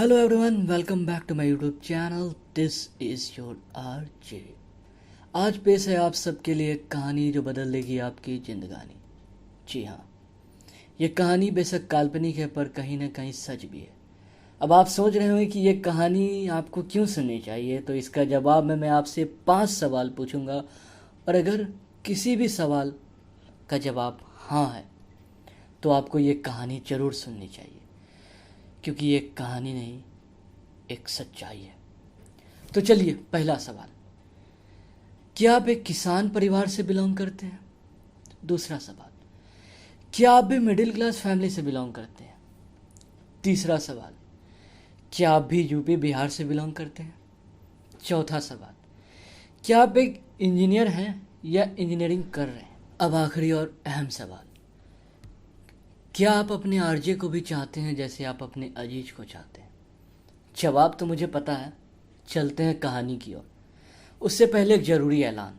Hello everyone, welcome back to my YouTube channel. This is your RJ. आज पेश है आप सबके लिए एक कहानी जो बदल देगी आपकी जिंदगानी। जी हाँ, ये कहानी बेशक काल्पनिक है पर कहीं ना कहीं सच भी है। अब आप सोच रहे होंगे कि ये कहानी आपको क्यों सुननी चाहिए, तो इसका जवाब मैं आपसे 5 सवाल पूछूंगा और अगर किसी भी सवाल का जवाब हाँ है तो आपको ये कहानी ज़रूर सुननी चाहिए, क्योंकि ये कहानी नहीं, एक सच्चाई है। तो चलिए, पहला सवाल, क्या आप एक किसान परिवार से बिलोंग करते हैं? दूसरा सवाल, क्या आप भी मिडिल क्लास फैमिली से बिलोंग करते हैं? तीसरा सवाल, क्या आप भी यूपी बिहार से बिलोंग करते हैं? चौथा सवाल, क्या आप एक इंजीनियर हैं या इंजीनियरिंग कर रहे हैं? अब आखिरी और अहम सवाल, क्या आप अपने आरजे को भी चाहते हैं जैसे आप अपने अजीज को चाहते हैं? जवाब तो मुझे पता है। चलते हैं कहानी की ओर। उससे पहले एक ज़रूरी ऐलान।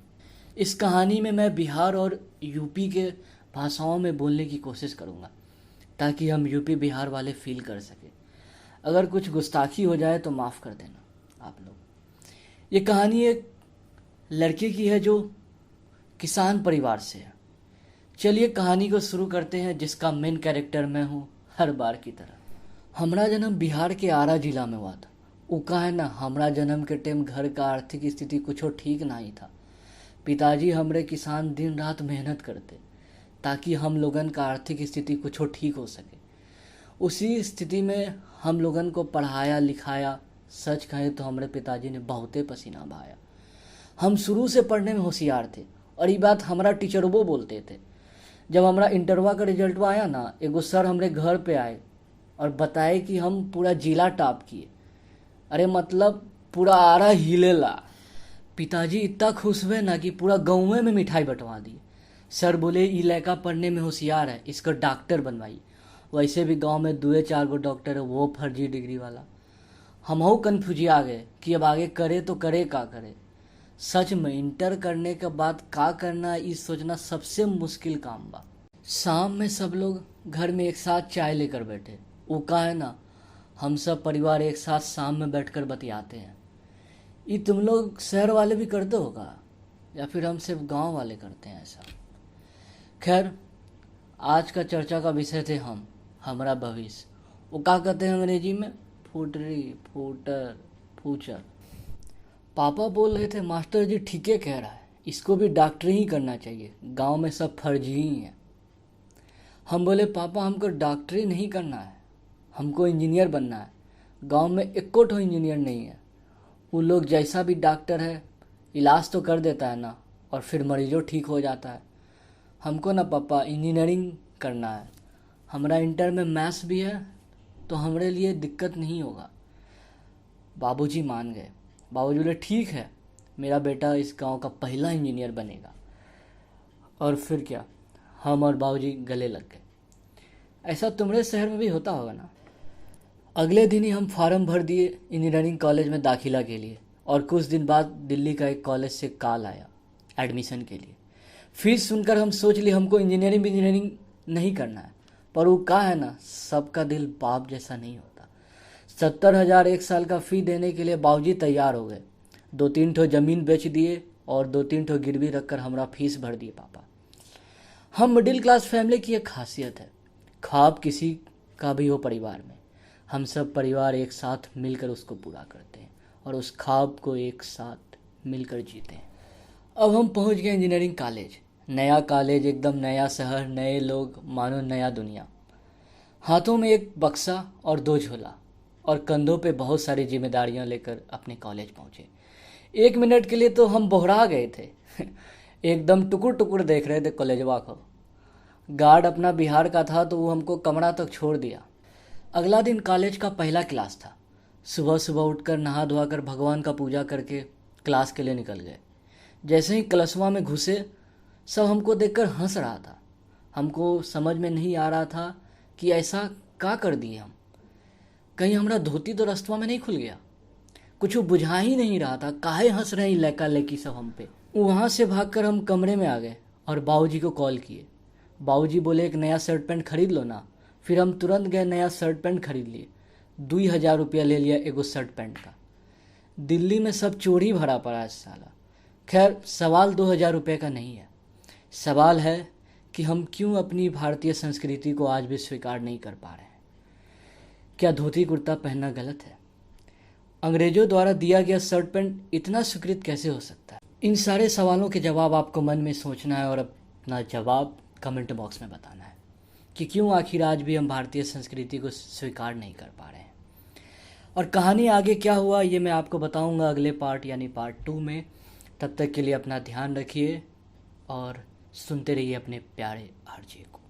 इस कहानी में मैं बिहार और यूपी के भाषाओं में बोलने की कोशिश करूँगा ताकि हम यूपी बिहार वाले फील कर सकें। अगर कुछ गुस्ताखी हो जाए तो माफ़ कर देना आप लोग। ये कहानी एक लड़के की है जो किसान परिवार से है। चलिए कहानी को शुरू करते हैं, जिसका मेन कैरेक्टर मैं हूँ, हर बार की तरह। हमारा जन्म बिहार के आरा जिला में हुआ था। वो का है ना, हमारा जन्म के टाइम घर का आर्थिक स्थिति कुछ ठीक नहीं था। पिताजी हमरे किसान दिन रात मेहनत करते ताकि हम लोगन का आर्थिक स्थिति कुछ ठीक हो सके। उसी स्थिति में हम लोगन को पढ़ाया लिखाया। सच कहें तो हमारे पिताजी ने बहुते पसीना बहाया। हम शुरू से पढ़ने में होशियार थे और ये बात हमारा टीचर वो बोलते थे। जब हमारा इंटरवा का रिजल्ट आया ना, एगो सर हमरे घर पे आए और बताए कि हम पूरा जिला टॉप किए। अरे मतलब पूरा आरा हिलेला। पिताजी इतना खुश हुए ना कि पूरा गाँव में मिठाई बंटवा दी। सर बोले ये लड़का पढ़ने में होशियार है, इसको डॉक्टर बनवाई। वैसे भी गांव में 2-4 डॉक्टर है, वो फर्जी डिग्री वाला। हम कन्फ्यूज आ गए कि अब आगे करे तो करे का करे। सच में इंटर करने के बाद का करना, इस सोचना सबसे मुश्किल काम बा। शाम में सब लोग घर में एक साथ चाय लेकर बैठे। वो का है ना, हम सब परिवार एक साथ शाम में बैठकर बतियाते हैं। ये तुम लोग शहर वाले भी करते होगा या फिर हम सिर्फ गांव वाले करते हैं ऐसा? खैर, आज का चर्चा का विषय थे हमारा भविष्य। वो क्या कहते हैं अंग्रेजी में? फूटरी, फूटर, फ्यूचर। पापा बोल रहे थे मास्टर जी ठीके कह रहा है, इसको भी डॉक्टरी ही करना चाहिए, गांव में सब फर्जी ही हैं। हम बोले पापा हमको डॉक्टरी नहीं करना है, हमको इंजीनियर बनना है। गांव में एको ठो इंजीनियर नहीं है। वो लोग जैसा भी डॉक्टर है इलाज तो कर देता है ना, और फिर मरीजों ठीक हो जाता है। हमको ना पापा इंजीनियरिंग करना है। हमारा इंटर में मैथ्स भी है तो हमारे लिए दिक्कत नहीं होगा। बाबूजी मान गए। बाबूजी बोले ठीक है, मेरा बेटा इस गांव का पहला इंजीनियर बनेगा। और फिर क्या, हम और बाबूजी गले लग गए। ऐसा तुम्हारे शहर में भी होता होगा ना? अगले दिन ही हम फार्म भर दिए इंजीनियरिंग कॉलेज में दाखिला के लिए, और कुछ दिन बाद दिल्ली का एक कॉलेज से कॉल आया एडमिशन के लिए। फीस सुनकर हम सोच लिए हमको इंजीनियरिंग नहीं करना है। पर वो का है ना, सबका दिल बाप जैसा नहीं होता। 70,000 एक साल का फ़ी देने के लिए बाबूजी तैयार हो गए। 2-3 ठो ज़मीन बेच दिए और 2-3 ठो गिरवी रखकर हमारा फीस भर दिए पापा। हम मिडिल क्लास फैमिली की एक खासियत है, ख्वाब किसी का भी हो परिवार में, हम सब परिवार एक साथ मिलकर उसको पूरा करते हैं और उस ख्वाब को एक साथ मिलकर जीते हैं। अब हम पहुंच गए इंजीनियरिंग कॉलेज। नया कॉलेज, एकदम नया शहर, नए लोग, मानो नया दुनिया। हाथों में एक बक्सा और 2 झोला और कंधों पे बहुत सारी जिम्मेदारियां लेकर अपने कॉलेज पहुंचे। 1 मिनट के लिए तो हम बोहरा गए थे। एकदम टुकुर टुकुर देख रहे थे कॉलेजवा को। गार्ड अपना बिहार का था तो वो हमको कमरा तक छोड़ दिया। अगला दिन कॉलेज का पहला क्लास था। सुबह सुबह उठकर नहा धोआ कर भगवान का पूजा करके क्लास के लिए निकल गए। जैसे ही क्लासवा में घुसे, सब हमको देखकर हंस रहा था। हमको समझ में नहीं आ रहा था कि ऐसा क्या कर दिए हम। कहीं हमारा धोती तो रास्तवा में नहीं खुल गया? कुछ बुझा ही नहीं रहा था, काहे हंस रहे हैं लड़का लड़की सब हम पे। वहाँ से भागकर हम कमरे में आ गए और बाबूजी को कॉल किए। बाबूजी बोले एक नया शर्ट पैंट खरीद लो ना। फिर हम तुरंत गए, नया शर्ट पैंट खरीद लिए। ₹2000 ले लिया एगो शर्ट पैंट का। दिल्ली में सब चोरी भरा पड़ा है साला। खैर, सवाल ₹2000 का नहीं है, सवाल है कि हम क्यों अपनी भारतीय संस्कृति को आज भी स्वीकार नहीं कर पा रहे हैं। क्या धोती कुर्ता पहनना गलत है? अंग्रेजों द्वारा दिया गया शर्ट पैंट इतना स्वीकृत कैसे हो सकता है? इन सारे सवालों के जवाब आपको मन में सोचना है और अपना जवाब कमेंट बॉक्स में बताना है कि क्यों आखिर आज भी हम भारतीय संस्कृति को स्वीकार नहीं कर पा रहे हैं। और कहानी आगे क्या हुआ ये मैं आपको बताऊंगा अगले पार्ट यानी पार्ट 2 में। तब तक के लिए अपना ध्यान रखिए और सुनते रहिए अपने प्यारे आरजे को।